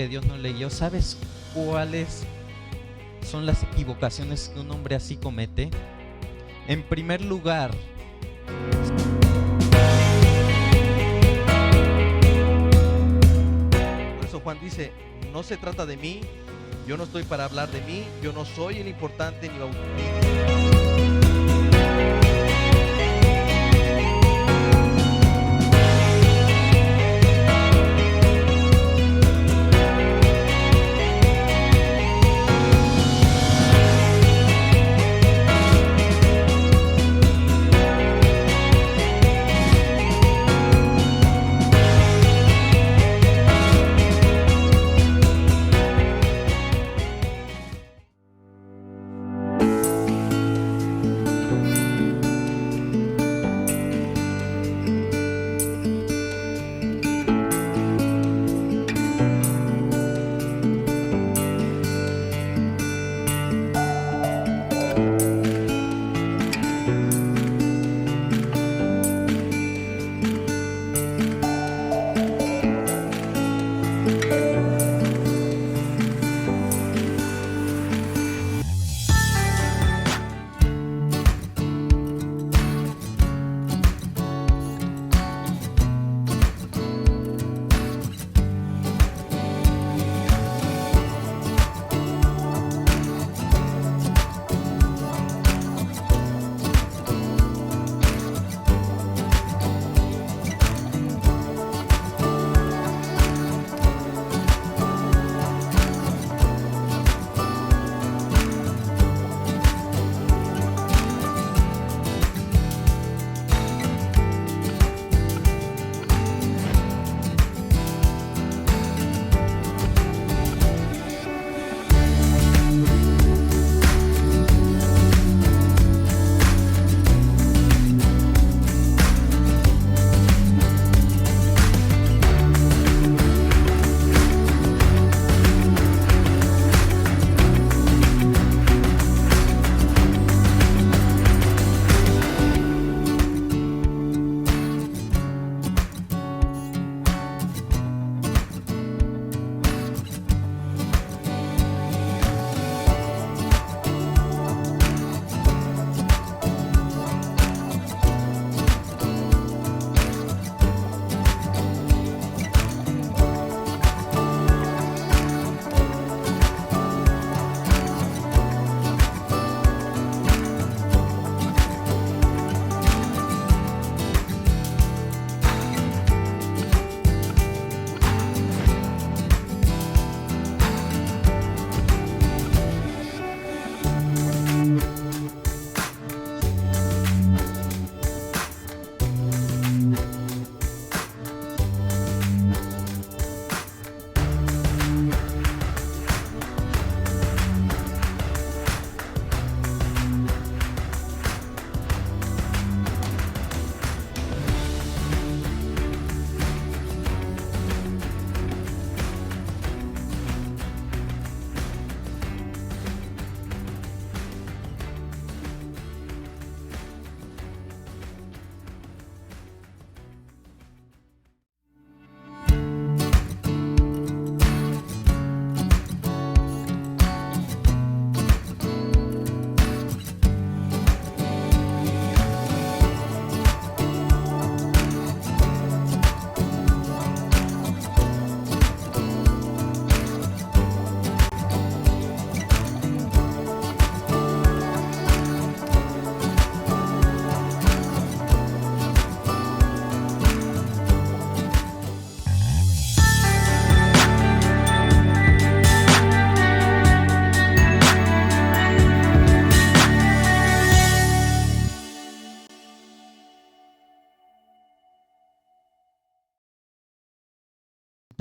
que Dios no le guió. ¿Sabes cuáles son las equivocaciones que un hombre así comete? En primer lugar, por eso Juan dice, no se trata de mí, yo no estoy para hablar de mí, yo no soy el importante ni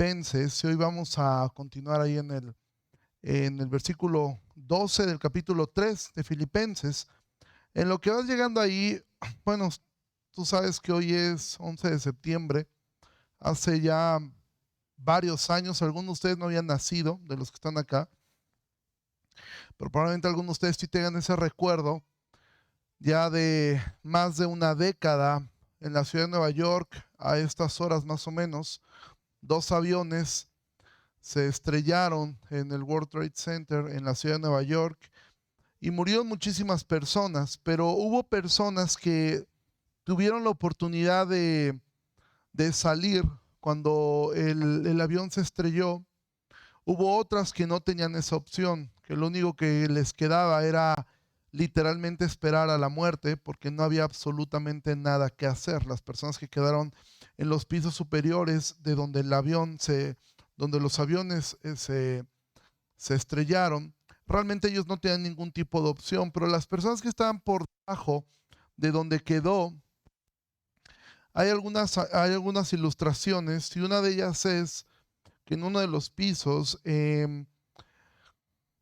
Filipenses. Y hoy vamos a continuar ahí en el versículo 12 del capítulo 3 de Filipenses. En lo que vas llegando ahí, bueno, tú sabes que hoy es 11 de septiembre. Hace ya varios años, algunos de ustedes no habían nacido, de los que están acá, pero probablemente algunos de ustedes sí tengan ese recuerdo ya de más de una década en la ciudad de Nueva York, a estas horas más o menos, 2 aviones se estrellaron en el World Trade Center en la ciudad de Nueva York y murieron muchísimas personas, pero hubo personas que tuvieron la oportunidad de salir cuando el avión se estrelló. Hubo otras que no tenían esa opción, que lo único que les quedaba era literalmente esperar a la muerte porque no había absolutamente nada que hacer. Las personas que quedaron en los pisos superiores de donde donde los aviones se estrellaron, realmente ellos no tenían ningún tipo de opción, pero las personas que estaban por debajo de donde quedó, hay algunas ilustraciones y una de ellas es que en uno de los pisos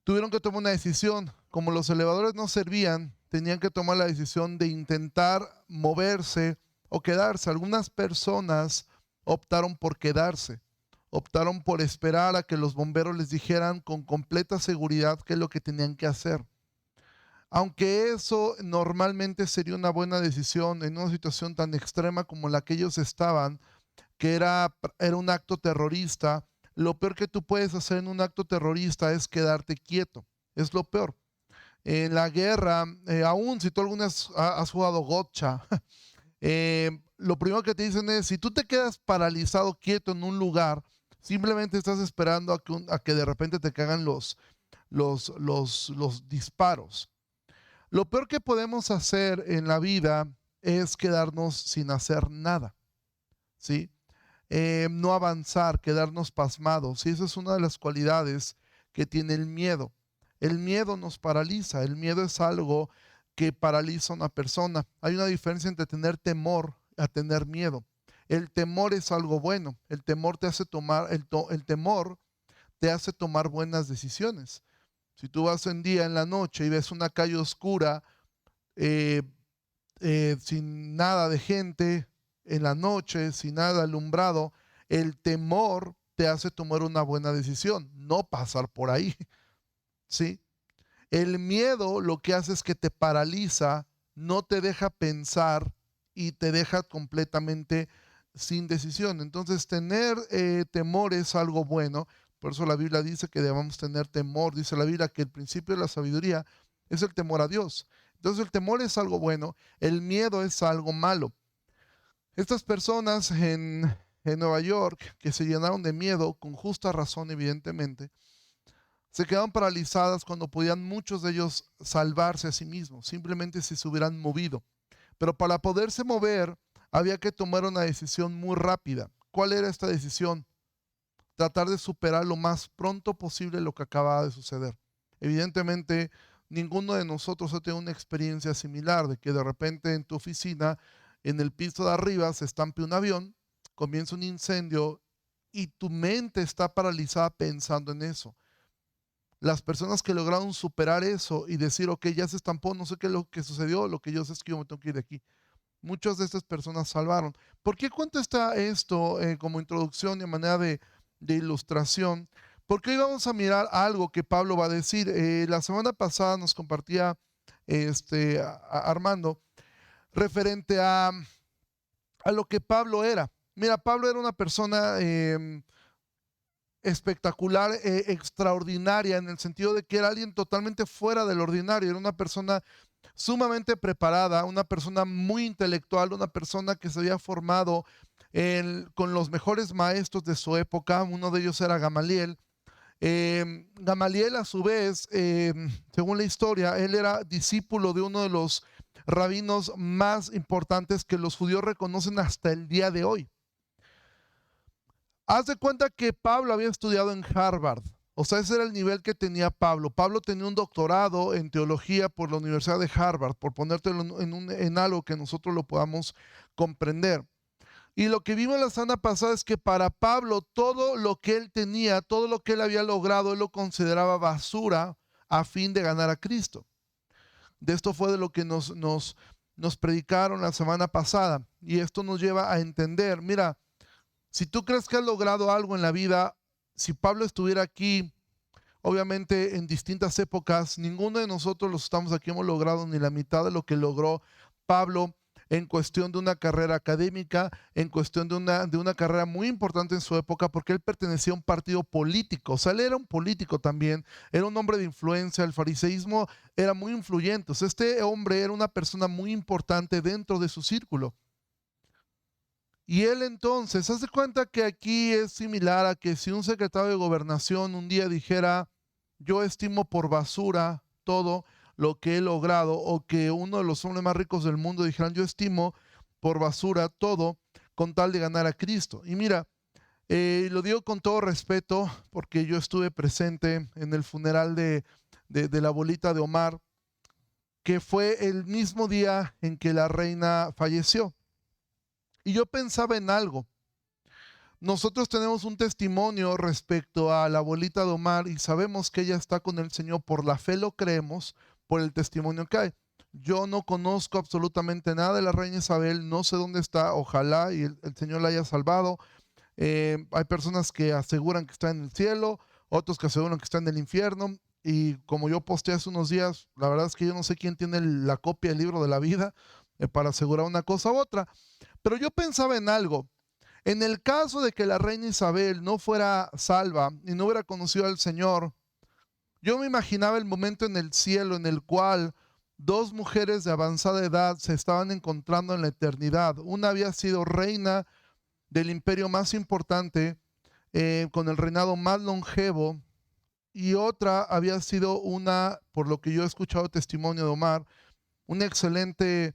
tuvieron que tomar una decisión. Como los elevadores no servían, tenían que tomar la decisión de intentar moverse o quedarse. Algunas personas optaron por quedarse, optaron por esperar a que los bomberos les dijeran con completa seguridad qué es lo que tenían que hacer. Aunque eso normalmente sería una buena decisión en una situación tan extrema como la que ellos estaban, que era un acto terrorista, lo peor que tú puedes hacer en un acto terrorista es quedarte quieto. Es lo peor. En la guerra, aún si tú alguna vez has jugado gotcha, lo primero que te dicen es, si tú te quedas paralizado, quieto en un lugar, simplemente estás esperando a que de repente te caigan los disparos. Lo peor que podemos hacer en la vida es quedarnos sin hacer nada, ¿sí? No avanzar, quedarnos pasmados. Y esa es una de las cualidades que tiene el miedo. El miedo nos paraliza. El miedo es algo que paraliza a una persona. Hay una diferencia entre tener temor a tener miedo. El temor es algo bueno. El temor te hace tomar, el temor te hace tomar buenas decisiones. Si tú vas un día en la noche y ves una calle oscura, sin nada de gente, en la noche, sin nada alumbrado, el temor te hace tomar una buena decisión, no pasar por ahí, ¿sí? El miedo lo que hace es que te paraliza, no te deja pensar y te deja completamente sin decisión. Entonces, tener temor es algo bueno. Por eso la Biblia dice que debamos tener temor. Dice la Biblia que el principio de la sabiduría es el temor a Dios. Entonces, el temor es algo bueno, el miedo es algo malo. Estas personas en Nueva York que se llenaron de miedo, con justa razón evidentemente, se quedaron paralizadas cuando podían muchos de ellos salvarse a sí mismos, simplemente si se hubieran movido. Pero para poderse mover había que tomar una decisión muy rápida. ¿Cuál era esta decisión? Tratar de superar lo más pronto posible lo que acababa de suceder. Evidentemente, ninguno de nosotros ha tenido una experiencia similar de que de repente en tu oficina, en el piso de arriba, se estampe un avión, comienza un incendio y tu mente está paralizada pensando en eso. Las personas que lograron superar eso y decir, ok, ya se estampó, no sé qué es lo que sucedió, lo que yo sé es que yo me tengo que ir de aquí. Muchas de estas personas salvaron. ¿Por qué cuento esto como introducción y manera de ilustración? Porque hoy vamos a mirar algo que Pablo va a decir. La semana pasada nos compartía Armando referente a lo que Pablo era. Mira, Pablo era una persona espectacular, extraordinaria, en el sentido de que era alguien totalmente fuera del ordinario. Era una persona sumamente preparada, una persona muy intelectual, una persona que se había formado con los mejores maestros de su época. Uno de ellos era Gamaliel. Gamaliel, a su vez, según la historia, él era discípulo de uno de los rabinos más importantes que los judíos reconocen hasta el día de hoy. Haz de cuenta que Pablo había estudiado en Harvard. O sea, ese era el nivel que tenía Pablo. Pablo tenía un doctorado en teología por la Universidad de Harvard, por ponértelo en algo que nosotros lo podamos comprender. Y lo que vimos la semana pasada es que para Pablo todo lo que él tenía, todo lo que él había logrado, él lo consideraba basura a fin de ganar a Cristo. De esto fue de lo que nos predicaron la semana pasada. Y esto nos lleva a entender, mira, si tú crees que has logrado algo en la vida, si Pablo estuviera aquí, obviamente en distintas épocas, ninguno de nosotros los estamos aquí hemos logrado ni la mitad de lo que logró Pablo en cuestión de una carrera académica, en cuestión de una carrera muy importante en su época, porque él pertenecía a un partido político. O sea, él era un político también, era un hombre de influencia, el fariseísmo era muy influyente. O sea, este hombre era una persona muy importante dentro de su círculo. Y él entonces, hace cuenta que aquí es similar a que si un secretario de gobernación un día dijera, yo estimo por basura todo lo que he logrado, o que uno de los hombres más ricos del mundo dijeran, yo estimo por basura todo con tal de ganar a Cristo. Y mira, lo digo con todo respeto porque yo estuve presente en el funeral de la abuelita de Omar, que fue el mismo día en que la reina falleció. Y yo pensaba en algo. Nosotros tenemos un testimonio respecto a la abuelita de Omar y sabemos que ella está con el Señor. Por la fe lo creemos, por el testimonio que hay. Yo no conozco absolutamente nada de la reina Isabel, no sé dónde está, ojalá y el Señor la haya salvado. Hay personas que aseguran que está en el cielo, otros que aseguran que está en el infierno. Y como yo posteé hace unos días, la verdad es que yo no sé quién tiene la copia del libro de la vida para asegurar una cosa u otra. Pero yo pensaba en algo. En el caso de que la reina Isabel no fuera salva y no hubiera conocido al Señor, yo me imaginaba el momento en el cielo en el cual dos mujeres de avanzada edad se estaban encontrando en la eternidad. Una había sido reina del imperio más importante, con el reinado más longevo, y otra había sido una, por lo que yo he escuchado testimonio de Omar, una excelente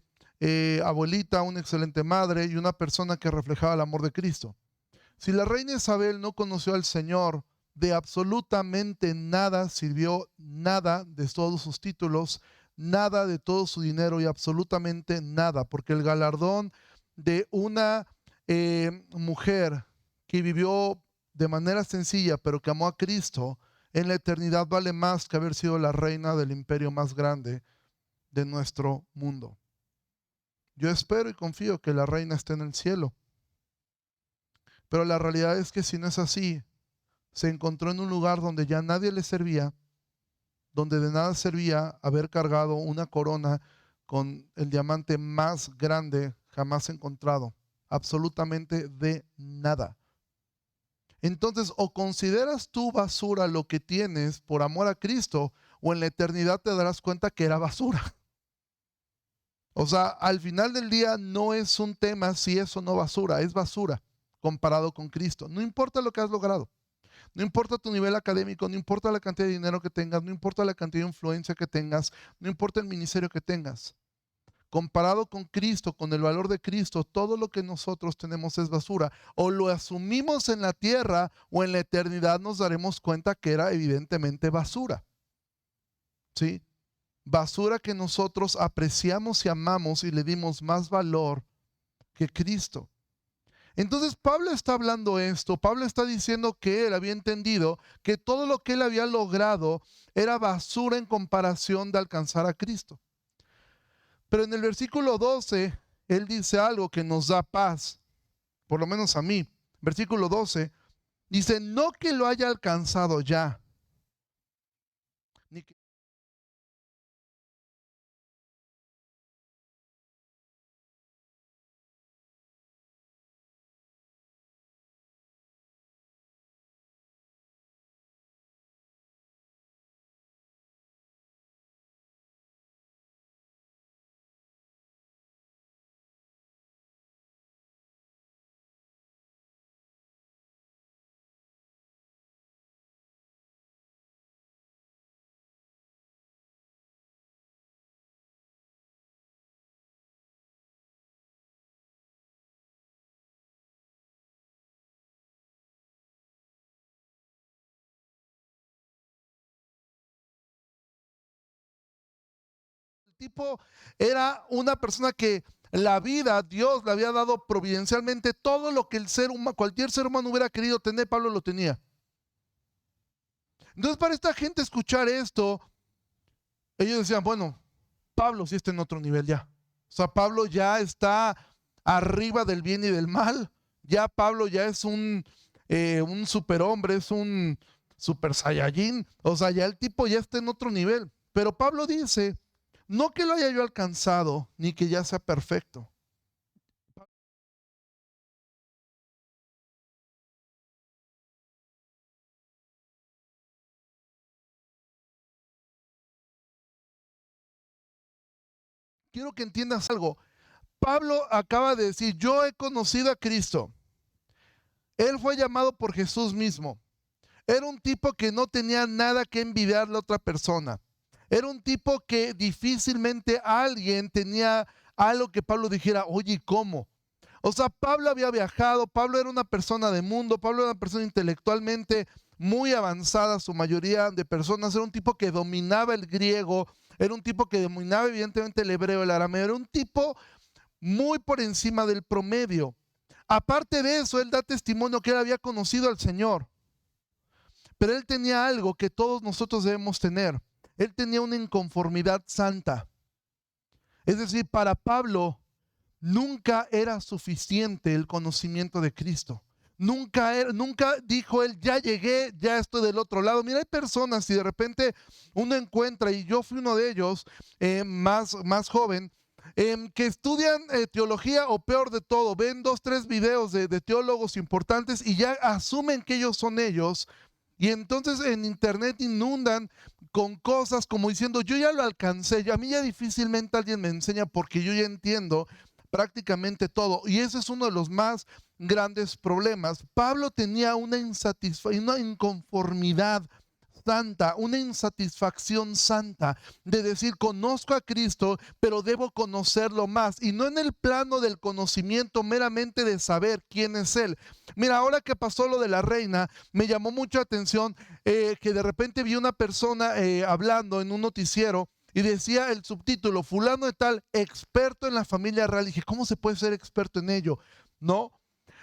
abuelita, una excelente madre y una persona que reflejaba el amor de Cristo. Si la reina Isabel no conoció al Señor, de absolutamente nada sirvió, nada de todos sus títulos, nada de todo su dinero y absolutamente nada, porque el galardón de una mujer que vivió de manera sencilla, pero que amó a Cristo, en la eternidad vale más que haber sido la reina del imperio más grande de nuestro mundo. Yo espero y confío que la reina esté en el cielo. Pero la realidad es que si no es así, se encontró en un lugar donde ya nadie le servía, donde de nada servía haber cargado una corona con el diamante más grande jamás encontrado. Absolutamente de nada. Entonces, o consideras tú basura lo que tienes por amor a Cristo, o en la eternidad te darás cuenta que era basura. O sea, al final del día no es un tema si es o no basura, es basura comparado con Cristo. No importa lo que has logrado, no importa tu nivel académico, no importa la cantidad de dinero que tengas, no importa la cantidad de influencia que tengas, no importa el ministerio que tengas. Comparado con Cristo, con el valor de Cristo, todo lo que nosotros tenemos es basura. O lo asumimos en la tierra o en la eternidad nos daremos cuenta que era evidentemente basura. ¿Sí? Basura que nosotros apreciamos y amamos y le dimos más valor que Cristo. Entonces Pablo está hablando esto, Pablo está diciendo que él había entendido que todo lo que él había logrado era basura en comparación de alcanzar a Cristo. Pero en el versículo 12, él dice algo que nos da paz, por lo menos a mí. Versículo 12, dice, no que lo haya alcanzado ya, ni que el tipo era una persona que la vida, Dios le había dado providencialmente todo lo que cualquier ser humano hubiera querido tener, Pablo lo tenía. Entonces, para esta gente escuchar esto, ellos decían, bueno, Pablo sí está en otro nivel ya. O sea, Pablo ya está arriba del bien y del mal. Ya Pablo ya es un superhombre, es un super saiyajin. O sea, ya el tipo ya está en otro nivel. Pero Pablo dice, no que lo haya yo alcanzado, ni que ya sea perfecto. quiero que entiendas algo. Pablo acaba de decir, yo he conocido a Cristo. Él fue llamado por Jesús mismo. Era un tipo que no tenía nada que envidiarle a otra persona. Era un tipo que difícilmente alguien tenía algo que Pablo dijera, oye, ¿cómo? O sea, Pablo había viajado, Pablo era una persona de mundo, Pablo era una persona intelectualmente muy avanzada, su mayoría de personas, era un tipo que dominaba el griego, era un tipo que dominaba evidentemente el hebreo, el arameo, era un tipo muy por encima del promedio. Aparte de eso, él da testimonio que él había conocido al Señor, pero él tenía algo que todos nosotros debemos tener. Él tenía una inconformidad santa. Es decir, para Pablo nunca era suficiente el conocimiento de Cristo. Nunca dijo él, ya llegué, ya estoy del otro lado. Mira, hay personas y de repente uno encuentra, y yo fui uno de ellos, más joven, que estudian teología o peor de todo, ven 2, 3 videos de teólogos importantes y ya asumen que ellos son ellos. Y entonces en internet inundan con cosas como diciendo, yo ya lo alcancé, a mí ya difícilmente alguien me enseña porque yo ya entiendo prácticamente todo. Y ese es uno de los más grandes problemas. Pablo tenía una inconformidad santa, una insatisfacción santa de decir, conozco a Cristo, pero debo conocerlo más. Y no en el plano del conocimiento meramente de saber quién es Él. Mira, ahora que pasó lo de la reina, me llamó mucho la atención que de repente vi una persona hablando en un noticiero y decía el subtítulo, fulano de tal, experto en la familia real. Y dije, ¿cómo se puede ser experto en ello? ¿No?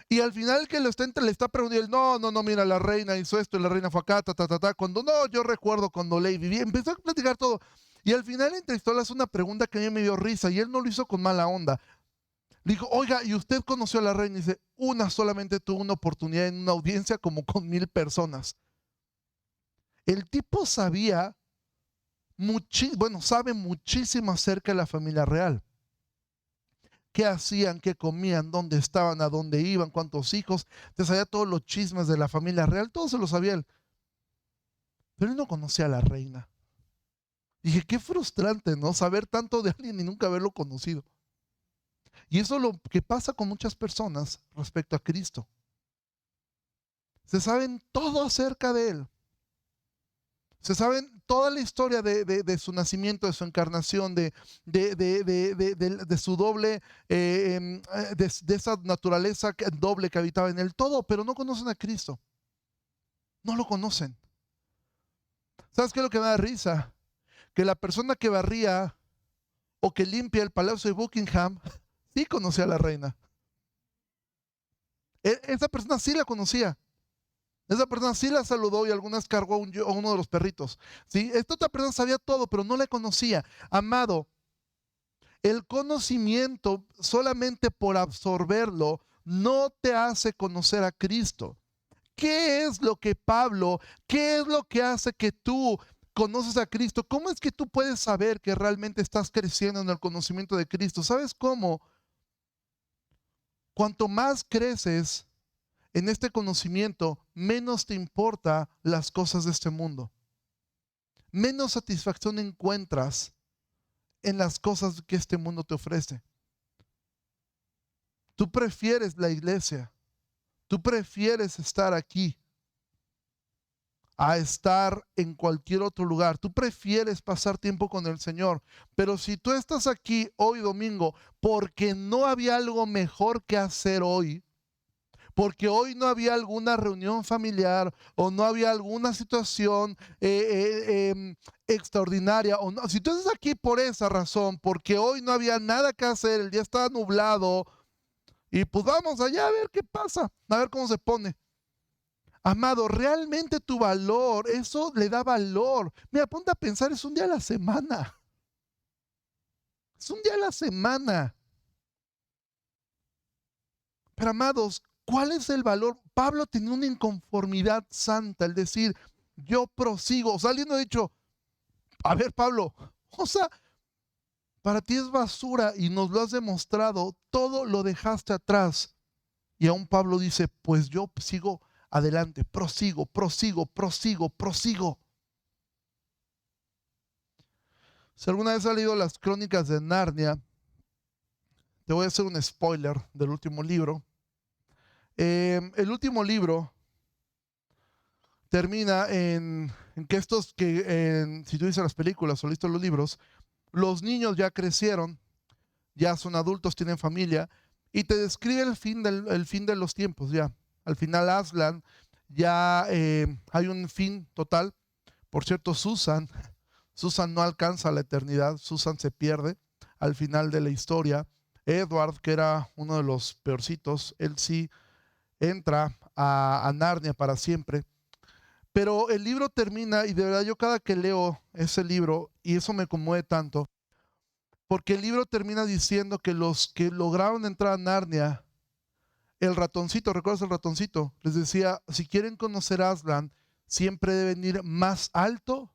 Y al final que le está preguntando, no, mira, la reina hizo esto, y la reina fue acá, cuando no, yo recuerdo cuando Ley vivía, empezó a platicar todo. Y al final entrevistó, le hace una pregunta que a mí me dio risa, y él no lo hizo con mala onda. Le dijo, oiga, ¿y usted conoció a la reina? Y dice, solamente tuvo una oportunidad en una audiencia como con 1000 personas. El tipo sabía sabe muchísimo acerca de la familia real. Qué hacían, qué comían, dónde estaban, a dónde iban, cuántos hijos. Te sabía todos los chismes de la familia real, todo se lo sabía él. Pero él no conocía a la reina. Dije, qué frustrante, ¿no? Saber tanto de alguien y nunca haberlo conocido. Y eso es lo que pasa con muchas personas respecto a Cristo. Se saben todo acerca de Él. Se saben toda la historia de su nacimiento, de su encarnación, de su doble, de esa naturaleza doble que habitaba en él, todo, pero no conocen a Cristo. No lo conocen. ¿Sabes qué es lo que me da risa? Que la persona que barría o que limpia el palacio de Buckingham, sí conocía a la reina. Esa persona sí la conocía. Esa persona sí la saludó y algunas cargó a uno de los perritos. ¿Sí? Esta otra persona sabía todo, pero no la conocía. Amado, el conocimiento solamente por absorberlo no te hace conocer a Cristo. ¿Qué es lo que qué es lo que hace que tú conoces a Cristo? ¿Cómo es que tú puedes saber que realmente estás creciendo en el conocimiento de Cristo? ¿Sabes cómo? Cuanto más creces en este conocimiento, menos te importa las cosas de este mundo. Menos satisfacción encuentras en las cosas que este mundo te ofrece. Tú prefieres la iglesia. Tú prefieres estar aquí a estar en cualquier otro lugar. Tú prefieres pasar tiempo con el Señor. Pero si tú estás aquí hoy domingo porque no había algo mejor que hacer hoy, porque hoy no había alguna reunión familiar o no había alguna situación extraordinaria, o no, si tú estás aquí por esa razón, porque hoy no había nada que hacer, el día estaba nublado y pues vamos allá a ver qué pasa, a ver cómo se pone. Amado, realmente tu valor, eso le da valor. Mira, ponte a pensar, es un día a la semana. Es un día a la semana. Pero amados, ¿cuál es el valor? Pablo tenía una inconformidad santa, el decir, yo prosigo. O sea, alguien no ha dicho, a ver, Pablo, o sea, para ti es basura y nos lo has demostrado, todo lo dejaste atrás. Y aún Pablo dice, pues yo sigo adelante, prosigo. Si alguna vez has leído las Crónicas de Narnia, te voy a hacer un spoiler del último libro. El último libro termina en que si tú dices las películas o leíste los libros, los niños ya crecieron, ya son adultos, tienen familia, y te describe el fin de los tiempos ya. Al final Aslan ya hay un fin total. Por cierto, Susan no alcanza la eternidad, Susan se pierde al final de la historia. Edward, que era uno de los peorcitos, él sí entra a Narnia para siempre. Pero el libro termina, y de verdad yo cada que leo ese libro, y eso me conmueve tanto, porque el libro termina diciendo que los que lograron entrar a Narnia, el ratoncito, ¿recuerdas el ratoncito? Les decía, si quieren conocer a Aslan, siempre deben ir más alto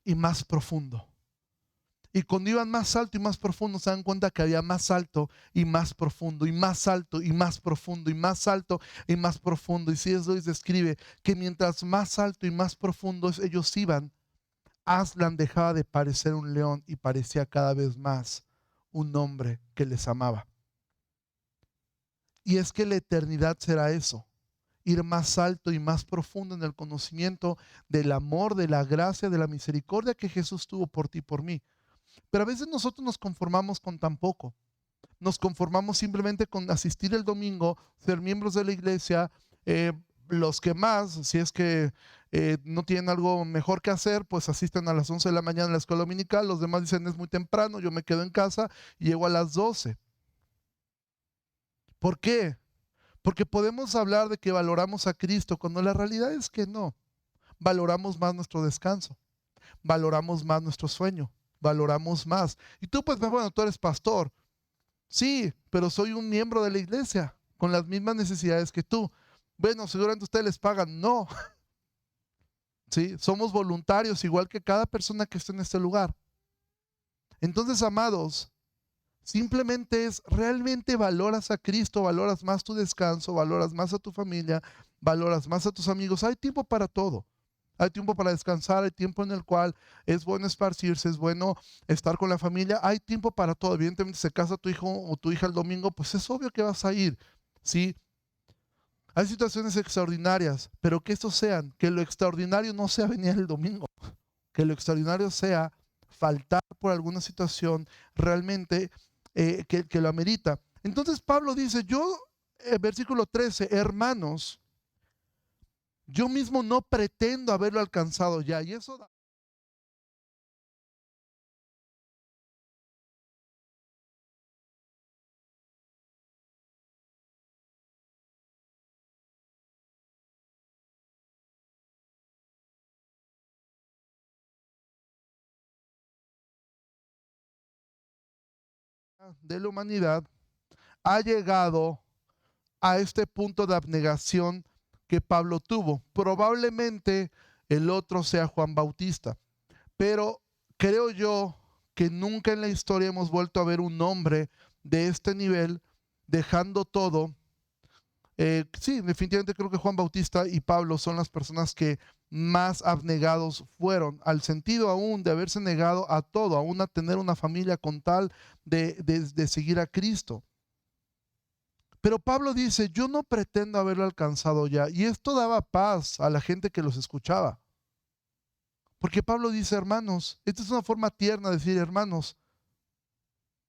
y más profundo. Y cuando iban más alto y más profundo, se dan cuenta que había más alto y más profundo, y más alto y más profundo, y más alto y más profundo. Y C.S. Lewis describe que mientras más alto y más profundo ellos iban, Aslan dejaba de parecer un león y parecía cada vez más un hombre que les amaba. Y es que la eternidad será eso, ir más alto y más profundo en el conocimiento del amor, de la gracia, de la misericordia que Jesús tuvo por ti y por mí. Pero a veces nosotros nos conformamos con tan poco. Nos conformamos simplemente con asistir el domingo, ser miembros de la iglesia. Los que más, si es que no tienen algo mejor que hacer, pues asisten a las 11 de la mañana a la escuela dominical. Los demás dicen, es muy temprano, yo me quedo en casa y llego a las 12. ¿Por qué? Porque podemos hablar de que valoramos a Cristo cuando la realidad es que no. Valoramos más nuestro descanso, valoramos más nuestro sueño, valoramos más. Y tú pues, bueno, tú eres pastor. Sí, pero soy un miembro de la iglesia con las mismas necesidades que tú. Bueno, seguramente ustedes les pagan. No. Sí, somos voluntarios igual que cada persona que está en este lugar. Entonces, amados, simplemente es, realmente valoras a Cristo, valoras más tu descanso, valoras más a tu familia, valoras más a tus amigos. Hay tiempo para todo. Hay tiempo para descansar, hay tiempo en el cual es bueno esparcirse, es bueno estar con la familia. Hay tiempo para todo. Evidentemente, se casa tu hijo o tu hija el domingo, pues es obvio que vas a ir, ¿sí? Hay situaciones extraordinarias, pero que que lo extraordinario no sea venir el domingo, que lo extraordinario sea faltar por alguna situación realmente que lo amerita. Entonces Pablo dice, versículo 13, hermanos, yo mismo no pretendo haberlo alcanzado ya. Y eso da de la humanidad ha llegado a este punto de abnegación que Pablo tuvo. Probablemente el otro sea Juan Bautista, pero creo yo que nunca en la historia hemos vuelto a ver un hombre de este nivel dejando todo. Sí, definitivamente creo que Juan Bautista y Pablo son las personas que más abnegados fueron, al sentido aún de haberse negado a todo, aún a tener una familia con tal de seguir a Cristo. Pero Pablo dice, yo no pretendo haberlo alcanzado ya. Y esto daba paz a la gente que los escuchaba. Porque Pablo dice, hermanos, esta es una forma tierna de decir, hermanos,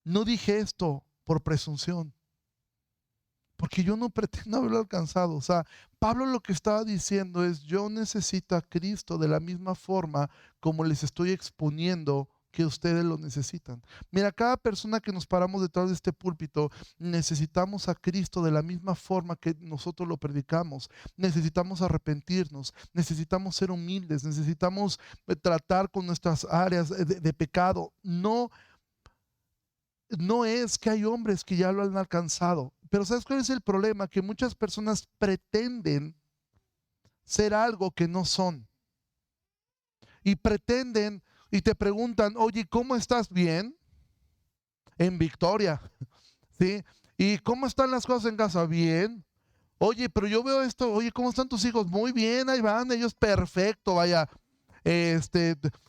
no dije esto por presunción, porque yo no pretendo haberlo alcanzado. O sea, Pablo lo que estaba diciendo es, yo necesito a Cristo de la misma forma como les estoy exponiendo que ustedes lo necesitan. Mira, cada persona que nos paramos detrás de este púlpito, necesitamos a Cristo de la misma forma que nosotros lo predicamos. Necesitamos arrepentirnos, necesitamos ser humildes, necesitamos tratar con nuestras áreas de pecado. No es que hay hombres que ya lo han alcanzado, pero ¿sabes cuál es el problema? Que muchas personas pretenden ser algo que no son. Y pretenden y te preguntan, oye, ¿cómo estás? Bien, en victoria, ¿sí? ¿Y cómo están las cosas en casa? Bien. Oye, pero yo veo esto, oye, ¿cómo están tus hijos? Muy bien, ahí van, ellos perfecto, vaya.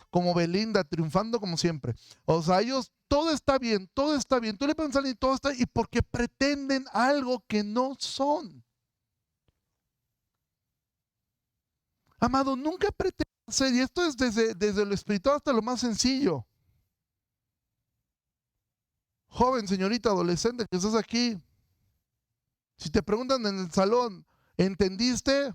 como Belinda, triunfando como siempre. O sea, ellos, todo está bien, todo está bien. Tú le preguntas a alguien, todo está, y porque pretenden algo que no son. Amado, nunca pretendas ser, y esto es desde lo espiritual hasta lo más sencillo. Joven, señorita, adolescente que estás aquí, si te preguntan en el salón, ¿entendiste?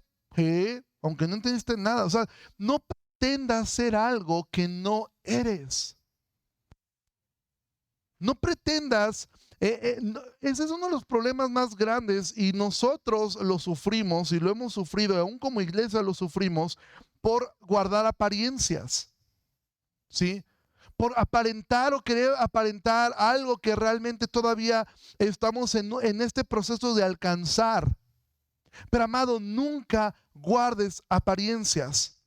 Aunque no entendiste nada. O sea, no pretendas ser algo que no eres. No pretendas, ese es uno de los problemas más grandes y nosotros lo sufrimos y lo hemos sufrido, aún como iglesia lo sufrimos por guardar apariencias, ¿sí? Por aparentar o querer aparentar algo que realmente todavía estamos en este proceso de alcanzar. Pero amado, nunca guardes apariencias.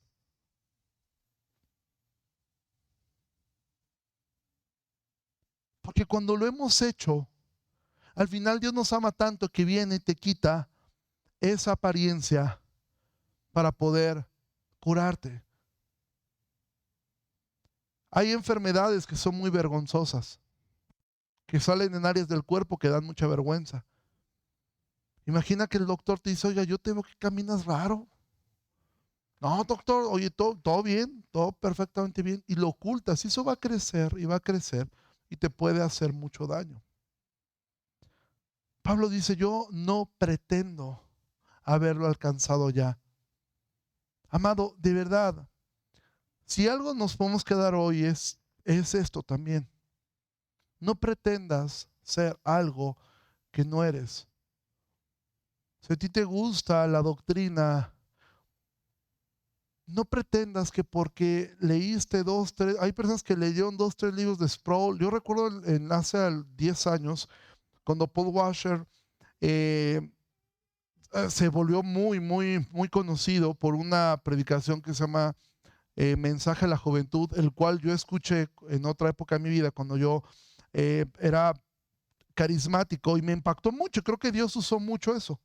Porque cuando lo hemos hecho, al final Dios nos ama tanto que viene y te quita esa apariencia para poder curarte. Hay enfermedades que son muy vergonzosas, que salen en áreas del cuerpo que dan mucha vergüenza. Imagina que el doctor te dice, oiga, yo te veo que caminas raro. No, doctor, oye, todo bien, todo perfectamente bien. Y lo ocultas y eso va a crecer y va a crecer y te puede hacer mucho daño. Pablo dice, yo no pretendo haberlo alcanzado ya. Amado, de verdad, si algo nos podemos quedar hoy es esto también. No pretendas ser algo que no eres. Si a ti te gusta la doctrina, no pretendas que porque leíste dos, tres, hay personas que leyeron dos, tres libros de Sproul. Yo recuerdo hace 10 años, cuando Paul Washer se volvió muy, muy, muy conocido por una predicación que se llama Mensaje a la Juventud, el cual yo escuché en otra época de mi vida, cuando yo era carismático y me impactó mucho. Creo que Dios usó mucho eso.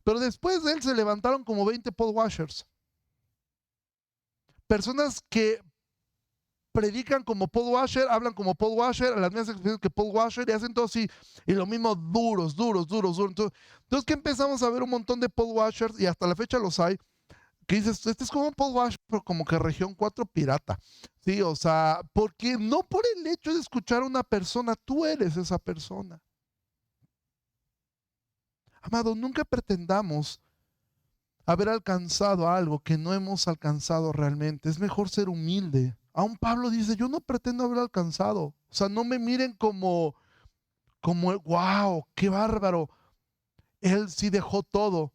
Pero después de él se levantaron como 20 Paul Washers. Personas que predican como Paul Washer, hablan como Paul Washer, a las mismas expresiones que Paul Washer y hacen todo así, y lo mismo duros. Entonces que empezamos a ver un montón de Paul Washers, y hasta la fecha los hay, que dices, este es como un Paul Washer, pero como que región 4 pirata. Sí, o sea, porque no por el hecho de escuchar a una persona, tú eres esa persona. Amado, nunca pretendamos haber alcanzado algo que no hemos alcanzado realmente. Es mejor ser humilde. Aún Pablo dice, yo no pretendo haber alcanzado. O sea, no me miren como wow, qué bárbaro. Él sí dejó todo.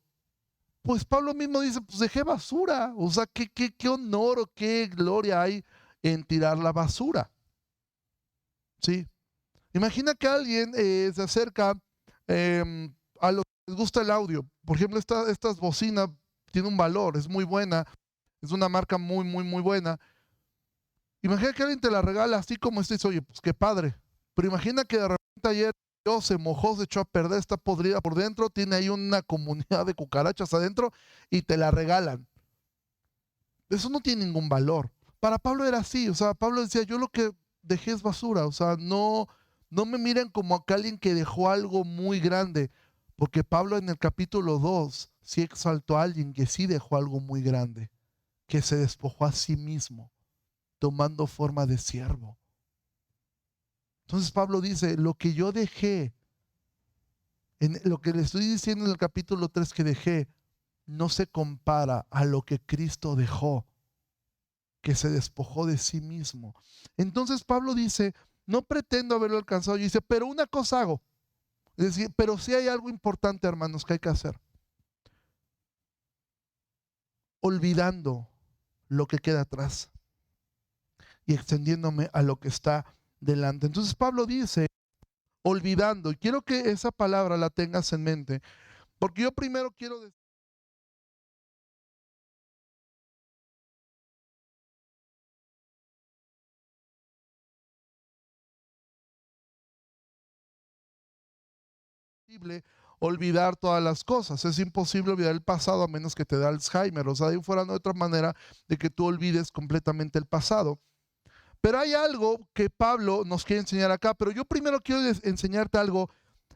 Pues Pablo mismo dice, pues dejé basura. O sea, qué honor o qué gloria hay en tirar la basura. ¿Sí? Imagina que alguien se acerca a los que les gusta el audio. Por ejemplo, estas bocinas tienen un valor, es muy buena, es una marca muy, muy, muy buena. Imagina que alguien te la regala así como este, oye, pues qué padre. Pero imagina que de repente ayer se mojó, se echó a perder, está podrida por dentro, tiene ahí una comunidad de cucarachas adentro y te la regalan. Eso no tiene ningún valor. Para Pablo era así, o sea, Pablo decía, yo lo que dejé es basura, o sea, no me miren como a alguien que dejó algo muy grande, porque Pablo en el capítulo 2 sí exaltó a alguien que sí dejó algo muy grande, que se despojó a sí mismo, tomando forma de siervo. Entonces Pablo dice, lo que yo dejé, lo que le estoy diciendo en el capítulo 3 que dejé, no se compara a lo que Cristo dejó, que se despojó de sí mismo. Entonces Pablo dice, no pretendo haberlo alcanzado. Y dice, pero una cosa hago. Es decir, pero sí hay algo importante, hermanos, que hay que hacer. Olvidando lo que queda atrás y extendiéndome a lo que está delante. Entonces Pablo dice, olvidando, y quiero que esa palabra la tengas en mente, porque yo primero quiero decir, olvidar todas las cosas. Es imposible olvidar el pasado a menos que te dé Alzheimer. O sea, de ahí fuera no hay otra manera de que tú olvides completamente el pasado. Pero hay algo que Pablo nos quiere enseñar acá. Pero yo primero quiero enseñarte algo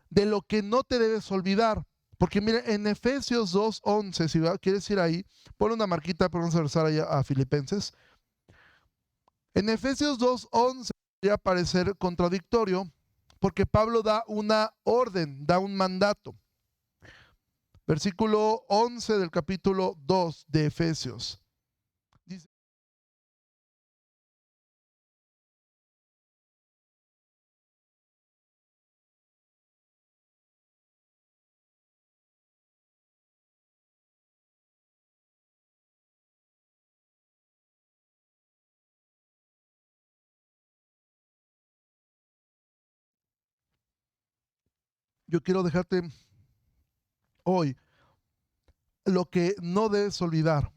de lo que no te debes olvidar. Porque mira, en Efesios 2:11, si quieres ir ahí, pon una marquita, pero vamos a regresar allá a Filipenses. En Efesios 2:11 podría parecer contradictorio porque Pablo da una orden, da un mandato. Versículo 11 del capítulo 2 de Efesios. Dice, yo quiero dejarte hoy lo que no debes olvidar.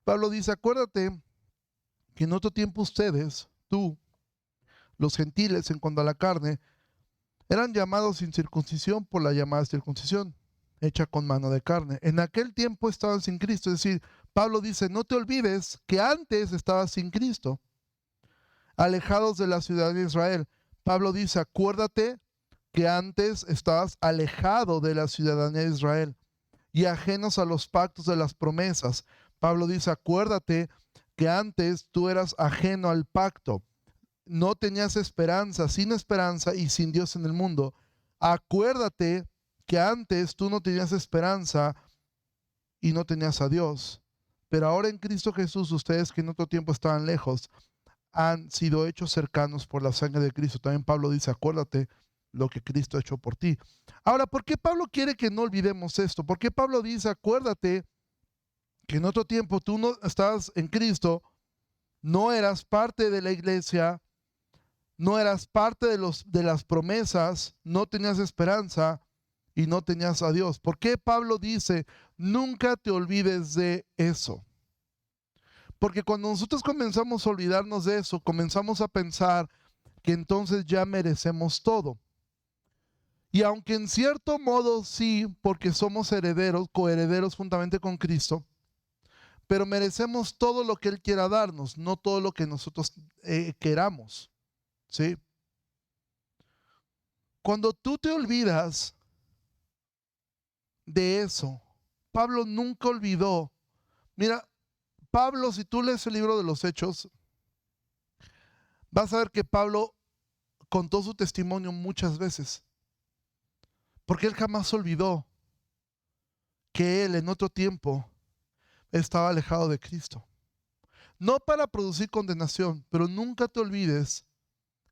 Pablo dice, acuérdate que en otro tiempo ustedes, tú, los gentiles en cuanto a la carne, eran llamados sin circuncisión por la llamada circuncisión, hecha con mano de carne. En aquel tiempo estaban sin Cristo. Es decir, Pablo dice, no te olvides que antes estabas sin Cristo, alejados de la ciudadanía de Israel. Pablo dice, acuérdate que antes estabas alejado de la ciudadanía de Israel y ajenos a los pactos de las promesas. Pablo dice, acuérdate que antes tú eras ajeno al pacto. No tenías esperanza, sin esperanza y sin Dios en el mundo. Acuérdate que antes tú no tenías esperanza y no tenías a Dios. Pero ahora en Cristo Jesús, ustedes que en otro tiempo estaban lejos, han sido hechos cercanos por la sangre de Cristo. También Pablo dice, acuérdate lo que Cristo ha hecho por ti. Ahora, ¿por qué Pablo quiere que no olvidemos esto? ¿Por qué Pablo dice, acuérdate que en otro tiempo tú no estabas en Cristo, no eras parte de la iglesia, no eras parte de las promesas, no tenías esperanza y no tenías a Dios? ¿Por qué Pablo dice, nunca te olvides de eso? Porque cuando nosotros comenzamos a olvidarnos de eso, comenzamos a pensar que entonces ya merecemos todo. Y aunque en cierto modo sí, porque somos herederos, coherederos juntamente con Cristo, pero merecemos todo lo que Él quiera darnos, no todo lo que nosotros queramos. ¿Sí? Cuando tú te olvidas de eso, Pablo nunca olvidó. Mira, Pablo, si tú lees el libro de los Hechos, vas a ver que Pablo contó su testimonio muchas veces, porque él jamás olvidó que él en otro tiempo estaba alejado de Cristo. No para producir condenación, pero nunca te olvides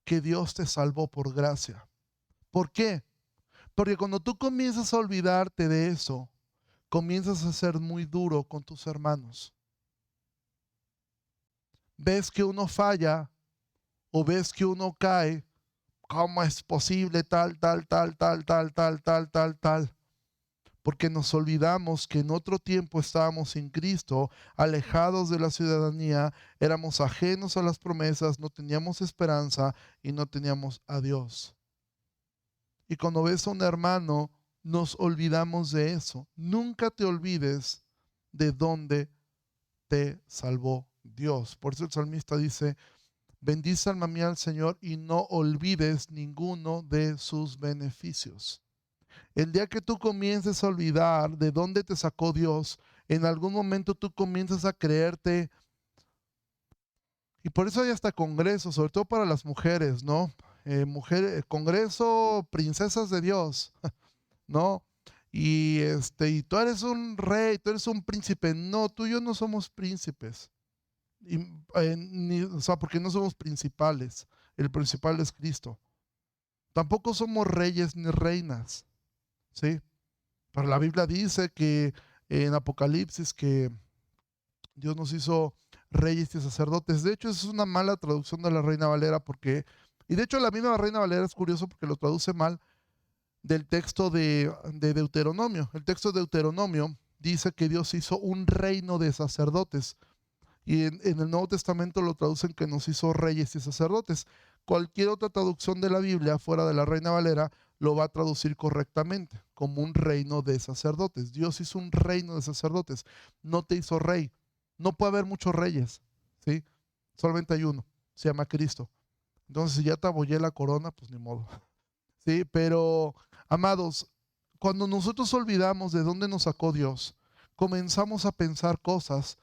que Dios te salvó por gracia. ¿Por qué? Porque cuando tú comienzas a olvidarte de eso, comienzas a ser muy duro con tus hermanos. Ves que uno falla o ves que uno cae, ¿cómo es posible tal? Porque nos olvidamos que en otro tiempo estábamos sin Cristo, alejados de la ciudadanía, éramos ajenos a las promesas, no teníamos esperanza y no teníamos a Dios. Y cuando ves a un hermano, nos olvidamos de eso. Nunca te olvides de dónde te salvó Dios. Por eso el salmista dice, bendice alma mía al Señor y no olvides ninguno de sus beneficios. El día que tú comiences a olvidar de dónde te sacó Dios, en algún momento tú comienzas a creerte. Y por eso hay hasta congresos, sobre todo para las mujeres, ¿no? Congreso Princesas de Dios, ¿no? Y tú eres un rey, tú eres un príncipe. No, tú y yo no somos príncipes. O sea, porque no somos principales. El principal es Cristo. Tampoco somos reyes ni reinas, ¿sí? Pero la Biblia dice que en Apocalipsis que Dios nos hizo reyes y sacerdotes. De hecho, esa es una mala traducción de la Reina Valera y de hecho la misma Reina Valera es curioso porque lo traduce mal del texto de Deuteronomio. El texto de Deuteronomio dice que Dios hizo un reino de sacerdotes. Y en el Nuevo Testamento lo traducen que nos hizo reyes y sacerdotes. Cualquier otra traducción de la Biblia fuera de la Reina Valera lo va a traducir correctamente como un reino de sacerdotes. Dios hizo un reino de sacerdotes, no te hizo rey. No puede haber muchos reyes, ¿sí? Solamente hay uno, se llama Cristo. Entonces, si ya te abollé la corona, pues ni modo, ¿sí? Pero, amados, cuando nosotros olvidamos de dónde nos sacó Dios, comenzamos a pensar cosas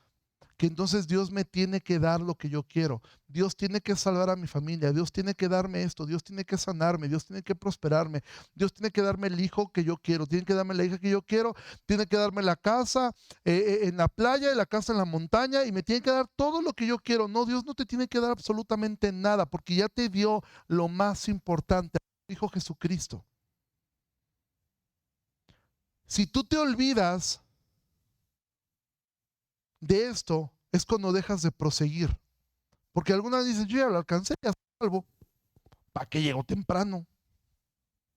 que entonces Dios me tiene que dar lo que yo quiero. Dios tiene que salvar a mi familia. Dios tiene que darme esto. Dios tiene que sanarme. Dios tiene que prosperarme. Dios tiene que darme el hijo que yo quiero. Tiene que darme la hija que yo quiero. Tiene que darme la casa en la playa y la casa en la montaña. Y me tiene que dar todo lo que yo quiero. No, Dios no te tiene que dar absolutamente nada porque ya te dio lo más importante, a Hijo Jesucristo. Si tú te olvidas de esto, es cuando dejas de proseguir. Porque algunas dicen, yo ya lo alcancé, ya estoy salvo. ¿Para qué llego temprano?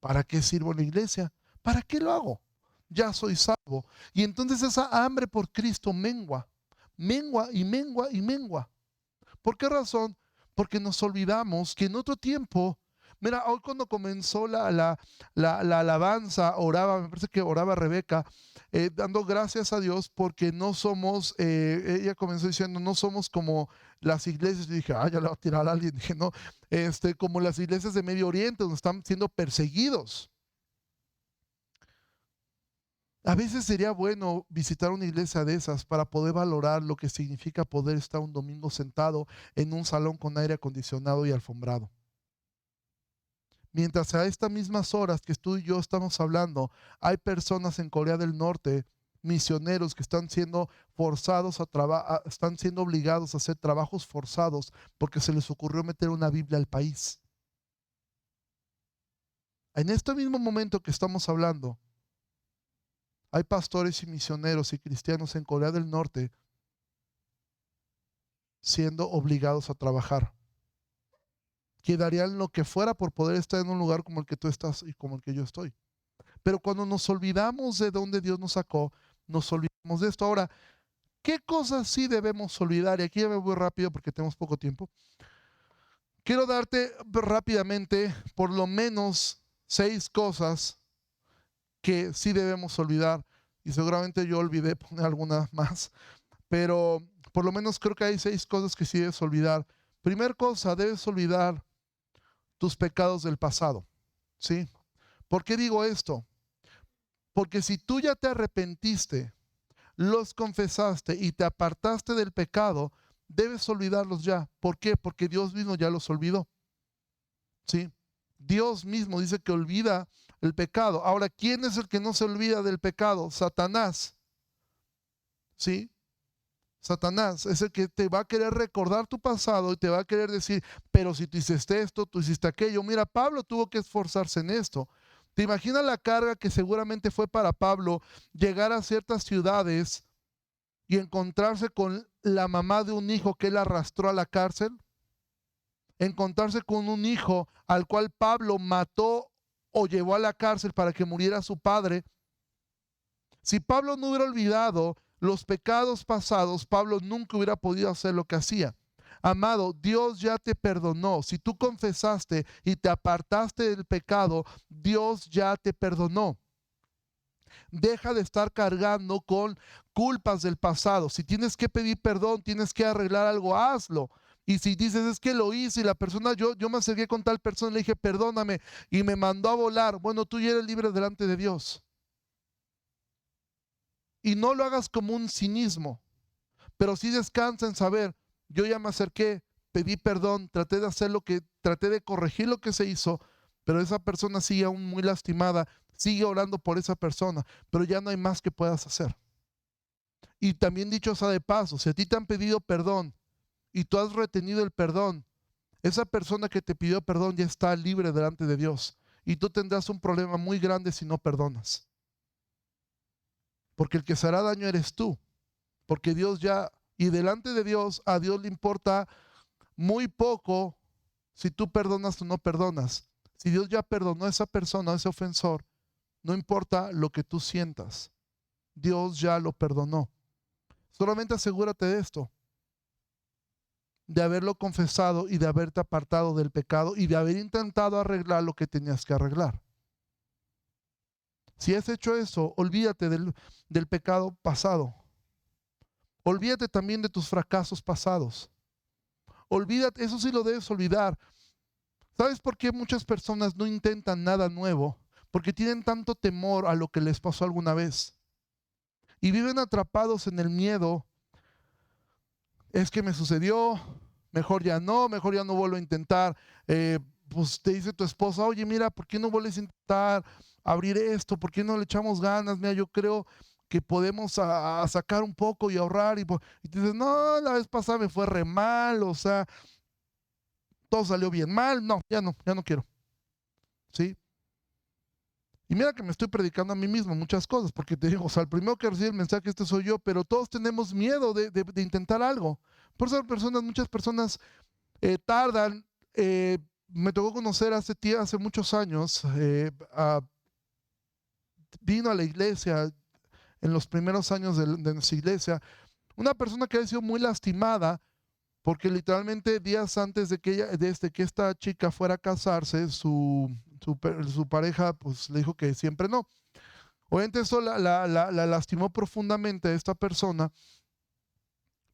¿Para qué sirvo en la iglesia? ¿Para qué lo hago? Ya soy salvo. Y entonces esa hambre por Cristo mengua, mengua y mengua y mengua. ¿Por qué razón? Porque nos olvidamos que en otro tiempo, mira, hoy cuando comenzó la alabanza, oraba, me parece que oraba Rebeca, dando gracias a Dios porque no somos, ella comenzó diciendo, no somos como las iglesias. Y dije, ya le va a tirar a alguien. Dije, no, como las iglesias de Medio Oriente, donde están siendo perseguidos. A veces sería bueno visitar una iglesia de esas para poder valorar lo que significa poder estar un domingo sentado en un salón con aire acondicionado y alfombrado. Mientras a estas mismas horas que tú y yo estamos hablando, hay personas en Corea del Norte, misioneros que están siendo forzados a trabajar, están siendo obligados a hacer trabajos forzados porque se les ocurrió meter una Biblia al país. En este mismo momento que estamos hablando, hay pastores y misioneros y cristianos en Corea del Norte siendo obligados a trabajar, que darían lo que fuera por poder estar en un lugar como el que tú estás y como el que yo estoy. Pero cuando nos olvidamos de dónde Dios nos sacó, nos olvidamos de esto. Ahora, ¿qué cosas sí debemos olvidar? Y aquí ya me voy rápido porque tenemos poco tiempo. Quiero darte rápidamente por lo menos 6 cosas que sí debemos olvidar. Y seguramente yo olvidé poner algunas más. Pero por lo menos creo que hay 6 cosas que sí debes olvidar. Primera cosa, debes olvidar tus pecados del pasado. ¿Sí? ¿Por qué digo esto? Porque si tú ya te arrepentiste, los confesaste y te apartaste del pecado, debes olvidarlos ya. ¿Por qué? Porque Dios mismo ya los olvidó. ¿Sí? Dios mismo dice que olvida el pecado. Ahora, ¿quién es el que no se olvida del pecado? Satanás. ¿Sí? Satanás es el que te va a querer recordar tu pasado y te va a querer decir, pero si tú hiciste esto, tú hiciste aquello. Mira, Pablo tuvo que esforzarse en esto. ¿Te imaginas la carga que seguramente fue para Pablo llegar a ciertas ciudades y encontrarse con la mamá de un hijo que él arrastró a la cárcel? Encontrarse con un hijo al cual Pablo mató o llevó a la cárcel para que muriera su padre. Si Pablo no hubiera olvidado los pecados pasados, Pablo nunca hubiera podido hacer lo que hacía. Amado, Dios ya te perdonó. Si tú confesaste y te apartaste del pecado, Dios ya te perdonó. Deja de estar cargando con culpas del pasado. Si tienes que pedir perdón, tienes que arreglar algo, hazlo. Y si dices, es que lo hice y la persona, yo me acerqué con tal persona y le dije, perdóname, y me mandó a volar. Bueno, tú ya eres libre delante de Dios. Y no lo hagas como un cinismo, pero sí descansa en saber, yo ya me acerqué, pedí perdón, traté de corregir lo que se hizo, pero esa persona sigue aún muy lastimada, sigue orando por esa persona, pero ya no hay más que puedas hacer. Y también dicho sea de paso, si a ti te han pedido perdón y tú has retenido el perdón, esa persona que te pidió perdón ya está libre delante de Dios y tú tendrás un problema muy grande si no perdonas. Porque el que se hará daño eres tú, porque Dios ya, y delante de Dios, a Dios le importa muy poco si tú perdonas o no perdonas. Si Dios ya perdonó a esa persona, a ese ofensor, no importa lo que tú sientas, Dios ya lo perdonó. Solamente asegúrate de esto, de haberlo confesado y de haberte apartado del pecado y de haber intentado arreglar lo que tenías que arreglar. Si has hecho eso, olvídate del pecado pasado. Olvídate también de tus fracasos pasados. Olvídate, eso sí lo debes olvidar. ¿Sabes por qué muchas personas no intentan nada nuevo? Porque tienen tanto temor a lo que les pasó alguna vez. Y viven atrapados en el miedo. Es que me sucedió, mejor ya no vuelvo a intentar. Pues te dice tu esposa, oye, mira, ¿por qué no vuelves a intentar abrir esto? ¿Por qué no le echamos ganas? Mira, yo creo que podemos a sacar un poco y ahorrar. Y te dices, no, la vez pasada me fue re mal, o sea, todo salió bien mal. No, ya no quiero. ¿Sí? Y mira que me estoy predicando a mí mismo muchas cosas, porque te digo, o sea, el primero que recibe el mensaje soy yo, pero todos tenemos miedo de intentar algo. Por eso muchas personas tardan. Me tocó conocer hace muchos años, vino a la iglesia en los primeros años de nuestra iglesia, una persona que había sido muy lastimada, porque literalmente días antes desde que esta chica fuera a casarse, su pareja pues le dijo que siempre no. Obviamente eso la lastimó profundamente a esta persona,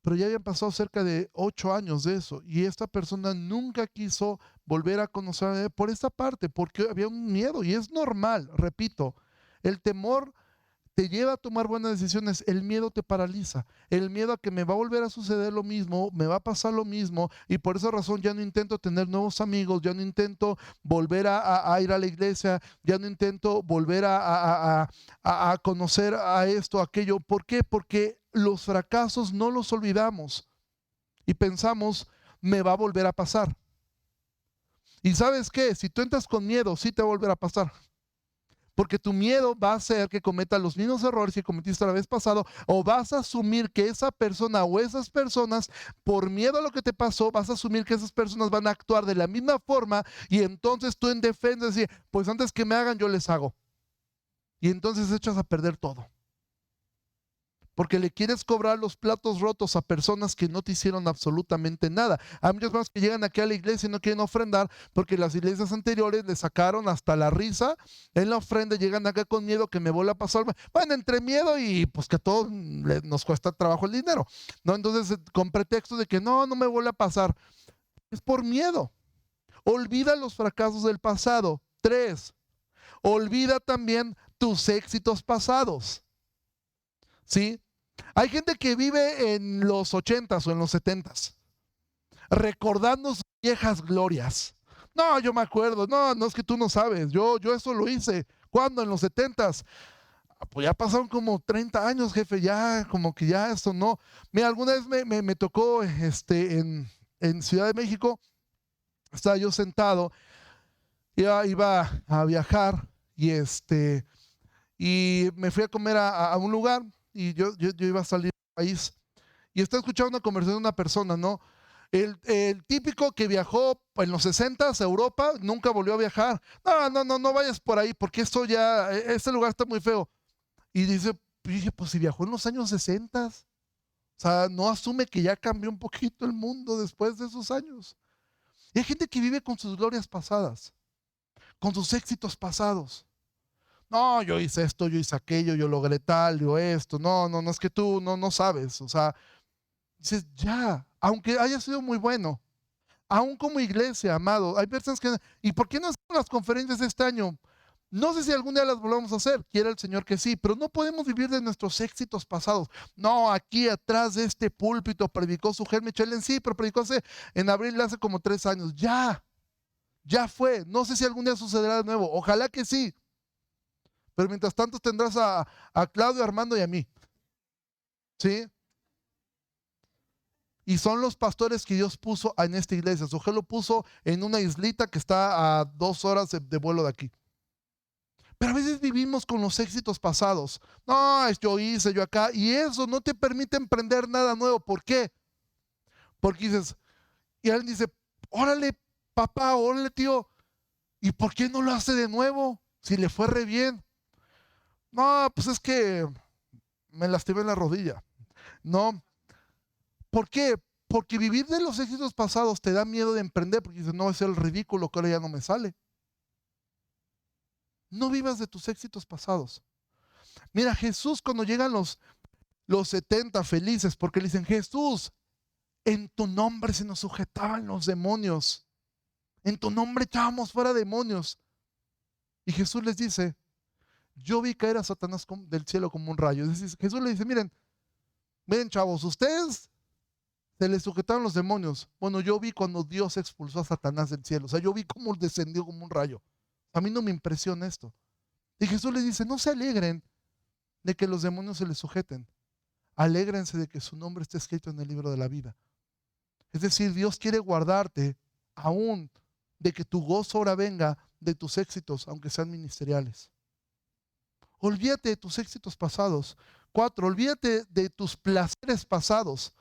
pero ya habían pasado cerca de 8 años de eso, y esta persona nunca quiso volver a conocer a él por esta parte, porque había un miedo, y es normal, repito, el temor te lleva a tomar buenas decisiones, el miedo te paraliza, el miedo a que me va a volver a suceder lo mismo, me va a pasar lo mismo, y por esa razón ya no intento tener nuevos amigos, ya no intento volver a ir a la iglesia, ya no intento volver a conocer a esto, aquello. ¿Por qué? Porque los fracasos no los olvidamos y pensamos, me va a volver a pasar. ¿Y sabes qué? Si tú entras con miedo, sí te va a volver a pasar. Porque tu miedo va a hacer que cometas los mismos errores que cometiste la vez pasada, o vas a asumir que esa persona o esas personas, por miedo a lo que te pasó, vas a asumir que esas personas van a actuar de la misma forma, y entonces tú en defensa decís, pues antes que me hagan, yo les hago. Y entonces echas a perder todo. Porque le quieres cobrar los platos rotos a personas que no te hicieron absolutamente nada. Hay muchas personas que llegan aquí a la iglesia y no quieren ofrendar porque las iglesias anteriores le sacaron hasta la risa en la ofrenda. Llegan acá con miedo que me vuelva a pasar. Bueno, entre miedo y pues que a todos nos cuesta trabajo el dinero, ¿no? Entonces, con pretexto de que no me vuelve a pasar. Es por miedo. Olvida los fracasos del pasado. 3, olvida también tus éxitos pasados. ¿Sí? Hay gente que vive en los 80s o en los 70s, recordando sus viejas glorias. No, yo me acuerdo, no es que tú no sabes, yo eso lo hice. ¿Cuándo? En los 70s. Pues ya pasaron como 30 años, jefe, ya como que ya eso no. Mira, alguna vez me tocó en Ciudad de México, estaba yo sentado, iba a viajar y me fui a comer a un lugar, y yo iba a salir del país, y estaba escuchando una conversación de una persona, ¿no? El típico que viajó en los 60s a Europa, nunca volvió a viajar. No vayas por ahí, porque este lugar está muy feo. Y dije, pues si viajó en los años 60s, o sea, no asume que ya cambió un poquito el mundo después de esos años. Y hay gente que vive con sus glorias pasadas, con sus éxitos pasados. No, yo hice esto, yo hice aquello, yo logré tal, yo esto. No, es que tú no sabes. O sea, dices, ya, aunque haya sido muy bueno, aún como iglesia, amado, hay personas que, ¿y por qué no hacemos las conferencias este año? No sé si algún día las volvamos a hacer, quiera el Señor que sí, pero no podemos vivir de nuestros éxitos pasados. No, aquí atrás de este púlpito predicó su Germe Chelen, sí, pero predicó en abril hace como 3 años. Ya fue. No sé si algún día sucederá de nuevo, ojalá que sí. Pero mientras tanto tendrás a Claudio, Armando y a mí. ¿Sí? Y son los pastores que Dios puso en esta iglesia. Su lo puso en una islita que está a 2 horas de vuelo de aquí. Pero a veces vivimos con los éxitos pasados. No, yo hice, yo acá. Y eso no te permite emprender nada nuevo. ¿Por qué? Porque dices, y alguien dice, órale, papá, órale, tío. ¿Y por qué no lo hace de nuevo? Si le fue re bien. No, pues es que me lastimé la rodilla. No. ¿Por qué? Porque vivir de los éxitos pasados te da miedo de emprender, porque dices, no, es el ridículo que ahora ya no me sale. No vivas de tus éxitos pasados. Mira, Jesús cuando llegan los 70 felices, porque le dicen, Jesús, en tu nombre se nos sujetaban los demonios. En tu nombre echábamos fuera demonios. Y Jesús les dice, yo vi caer a Satanás del cielo como un rayo. Es decir, Jesús le dice, miren chavos, ustedes se les sujetaron los demonios. Bueno, yo vi cuando Dios expulsó a Satanás del cielo. O sea, yo vi cómo descendió como un rayo. A mí no me impresiona esto. Y Jesús les dice, no se alegren de que los demonios se les sujeten. Alégrense de que su nombre esté escrito en el libro de la vida. Es decir, Dios quiere guardarte aún de que tu gozo ahora venga de tus éxitos, aunque sean ministeriales. Olvídate de tus éxitos pasados. 4, olvídate de tus placeres pasados.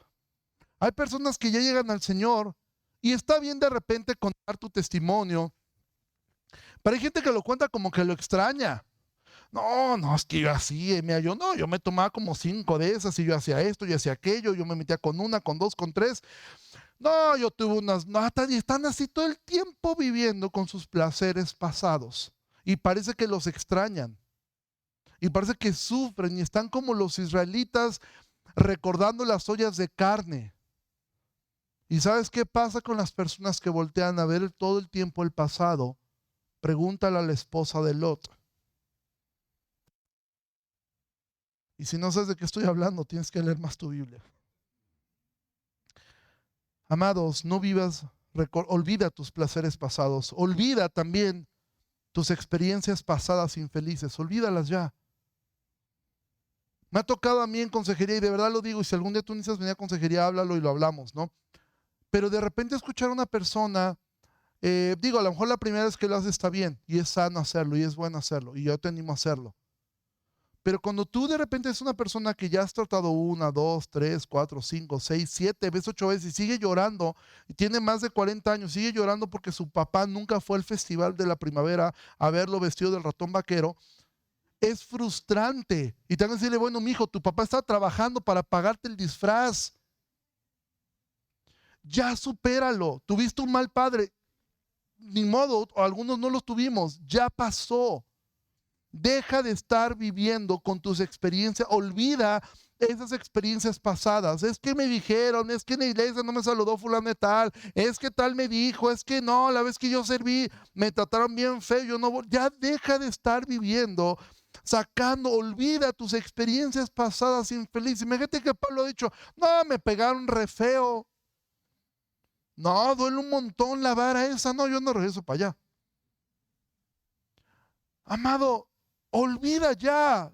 Hay personas que ya llegan al Señor y está bien de repente contar tu testimonio, pero hay gente que lo cuenta como que lo extraña. No, es que yo así, mira, yo me tomaba como 5 de esas y yo hacía esto, yo hacía aquello, yo me metía con 1, con 2, con 3. No, yo tuve unas, no, y están así todo el tiempo viviendo con sus placeres pasados y parece que los extrañan y parece que sufren y están como los israelitas recordando las ollas de carne. ¿Y sabes qué pasa con las personas que voltean a ver todo el tiempo el pasado? Pregúntale a la esposa de Lot. Y si no sabes de qué estoy hablando, tienes que leer más tu Biblia. Amados, no vivas, olvida tus placeres pasados. Olvida también tus experiencias pasadas infelices. Olvídalas ya. Me ha tocado a mí en consejería, y de verdad lo digo, y si algún día tú necesitas venir a consejería, háblalo y lo hablamos, ¿no? Pero de repente escuchar a una persona, digo, a lo mejor la primera vez que lo haces está bien, y es sano hacerlo, y es bueno hacerlo, y yo te animo a hacerlo. Pero cuando tú de repente es una persona que ya has tratado 1, 2, 3, 4, 5, 6, 7 veces, 8 veces, y sigue llorando, y tiene más de 40 años, sigue llorando porque su papá nunca fue al festival de la primavera a verlo vestido del ratón vaquero, es frustrante. Y te van a decirle, bueno, mijo, tu papá está trabajando para pagarte el disfraz. Ya supéralo. Tuviste un mal padre. Ni modo, o algunos no los tuvimos. Ya pasó. Deja de estar viviendo con tus experiencias. Olvida esas experiencias pasadas. Es que me dijeron, es que en la iglesia no me saludó fulano de tal, es que tal me dijo, es que no, la vez que yo serví me trataron bien feo, yo no. Ya deja de estar viviendo olvida tus experiencias pasadas infelices. Imagínate que Pablo ha dicho, no, me pegaron re feo. No, duele un montón la vara esa. No, yo no regreso para allá. Amado, olvida ya.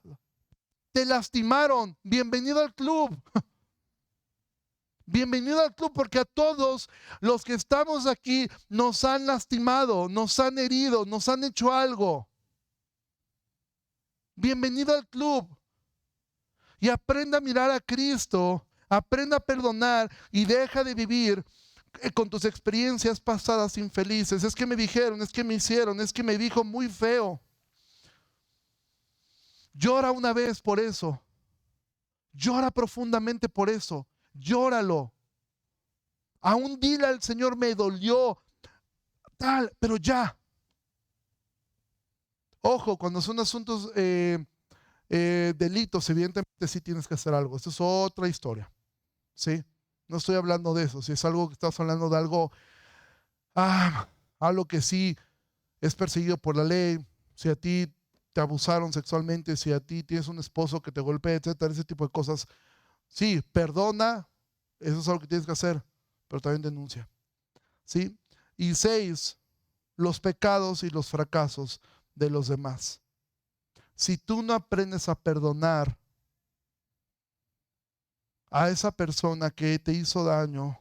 Te lastimaron. Bienvenido al club. Bienvenido al club, porque a todos los que estamos aquí nos han lastimado, nos han herido, nos han hecho algo. Bienvenido al club. Y aprenda a mirar a Cristo, aprenda a perdonar y deja de vivir con tus experiencias pasadas infelices. Es que me dijeron, es que me hicieron, es que me dijo muy feo. Llora una vez por eso. Llora profundamente por eso. Llóralo. Aún dile al Señor, me dolió, tal, pero ya. Ojo, cuando son asuntos, delitos, evidentemente sí tienes que hacer algo. Esto es otra historia. ¿Sí? No estoy hablando de eso. Si es algo que estás hablando de algo, algo que sí es perseguido por la ley, si a ti te abusaron sexualmente, si a ti tienes un esposo que te golpea, etcétera, ese tipo de cosas, sí, perdona, eso es algo que tienes que hacer, pero también denuncia. ¿Sí? Y 6, los pecados y los fracasos de los demás. Si tú no aprendes a perdonar a esa persona que te hizo daño,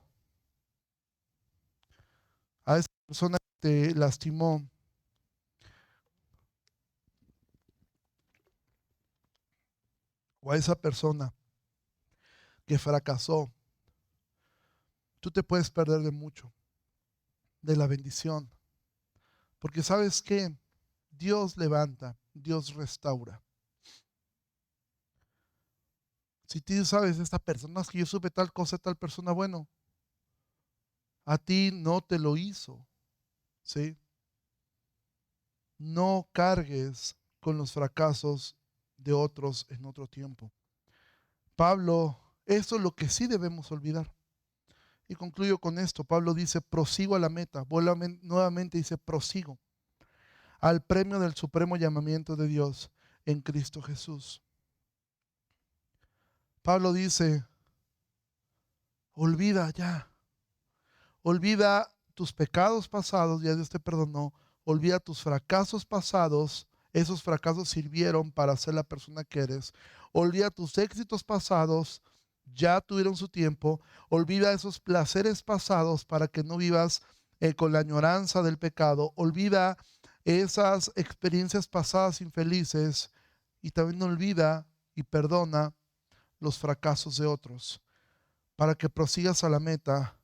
a esa persona que te lastimó, o a esa persona que fracasó, tú te puedes perder de mucho, de la bendición. Porque ¿sabes qué? Dios levanta, Dios restaura. Si tú sabes, esta persona, es que yo supe tal cosa, tal persona, bueno, a ti no te lo hizo, ¿sí? no cargues con los fracasos de otros en otro tiempo. Pablo, eso es lo que sí debemos olvidar. Y concluyo con esto. Pablo dice, prosigo a la meta. Nuevamente dice, prosigo al premio del supremo llamamiento de Dios en Cristo Jesús. Pablo dice, olvida ya. Olvida tus pecados pasados, ya Dios te perdonó. Olvida tus fracasos pasados. Esos fracasos sirvieron para ser la persona que eres. Olvida tus éxitos pasados, ya tuvieron su tiempo. Olvida esos placeres pasados para que no vivas con la añoranza del pecado. Olvida esas experiencias pasadas infelices y también olvida y perdona los fracasos de otros para que prosigas a la meta.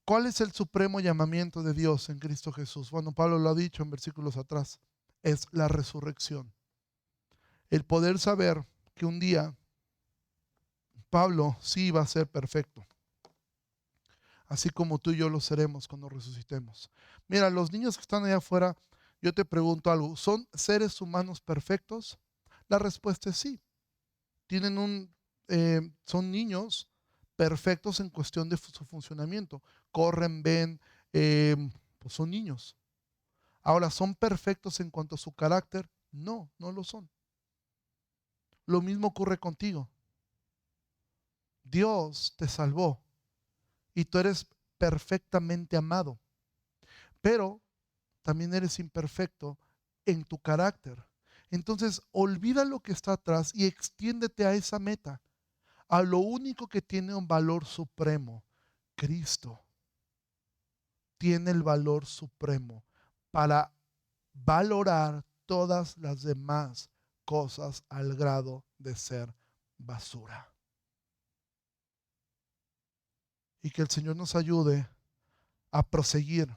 ¿Cuál es el supremo llamamiento de Dios en Cristo Jesús? Bueno, Pablo lo ha dicho en versículos atrás. Es la resurrección. El poder saber que un día Pablo sí va a ser perfecto. Así como tú y yo lo seremos cuando resucitemos. Mira, los niños que están allá afuera, yo te pregunto algo. ¿Son seres humanos perfectos? La respuesta es sí. Son niños perfectos en cuestión de su funcionamiento. Corren, ven, pues son niños. Ahora, ¿son perfectos en cuanto a su carácter? No, no lo son. Lo mismo ocurre contigo. Dios te salvó y tú eres perfectamente amado, pero también eres imperfecto en tu carácter. Entonces, olvida lo que está atrás y extiéndete a esa meta, a lo único que tiene un valor supremo. Cristo tiene el valor supremo para valorar todas las demás cosas al grado de ser basura. Y que el Señor nos ayude a proseguir,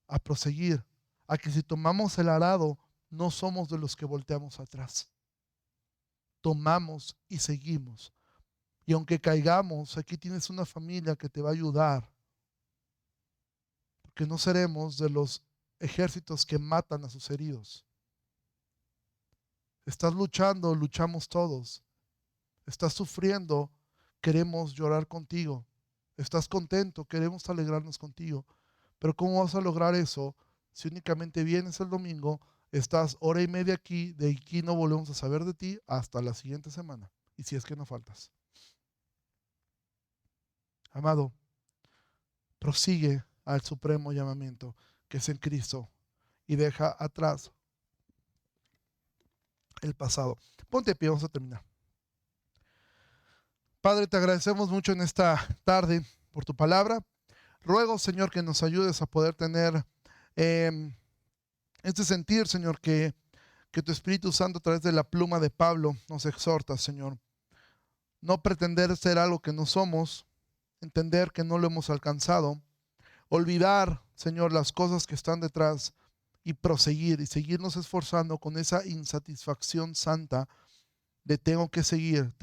a que si tomamos el arado, no somos de los que volteamos atrás. Tomamos y seguimos. Y aunque caigamos, aquí tienes una familia que te va a ayudar. Porque no seremos de los ejércitos que matan a sus heridos. Estás luchando, luchamos todos. Estás sufriendo, queremos llorar contigo. Estás contento, queremos alegrarnos contigo. Pero ¿cómo vas a lograr eso si únicamente vienes el domingo, estás hora y media aquí, de aquí no volvemos a saber de ti hasta la siguiente semana? Y si es que no faltas. Amado, prosigue al supremo llamamiento que es en Cristo y deja atrás el pasado. Ponte de pie, vamos a terminar. Padre, te agradecemos mucho en esta tarde por tu palabra. Ruego, Señor, que nos ayudes a poder tener este sentir, Señor, que tu Espíritu Santo a través de la pluma de Pablo nos exhorta, Señor. No pretender ser algo que no somos, entender que no lo hemos alcanzado, olvidar, Señor, las cosas que están detrás y proseguir y seguirnos esforzando con esa insatisfacción santa de tengo que seguir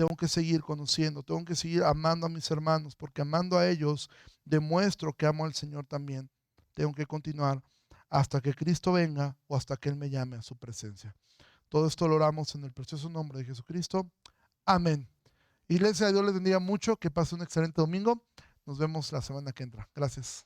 conociendo, tengo que seguir amando a mis hermanos, porque amando a ellos demuestro que amo al Señor también. Tengo que continuar hasta que Cristo venga o hasta que Él me llame a su presencia. Todo esto lo oramos en el precioso nombre de Jesucristo. Amén. Iglesia, Dios les bendiga mucho, que pase un excelente domingo. Nos vemos la semana que entra. Gracias.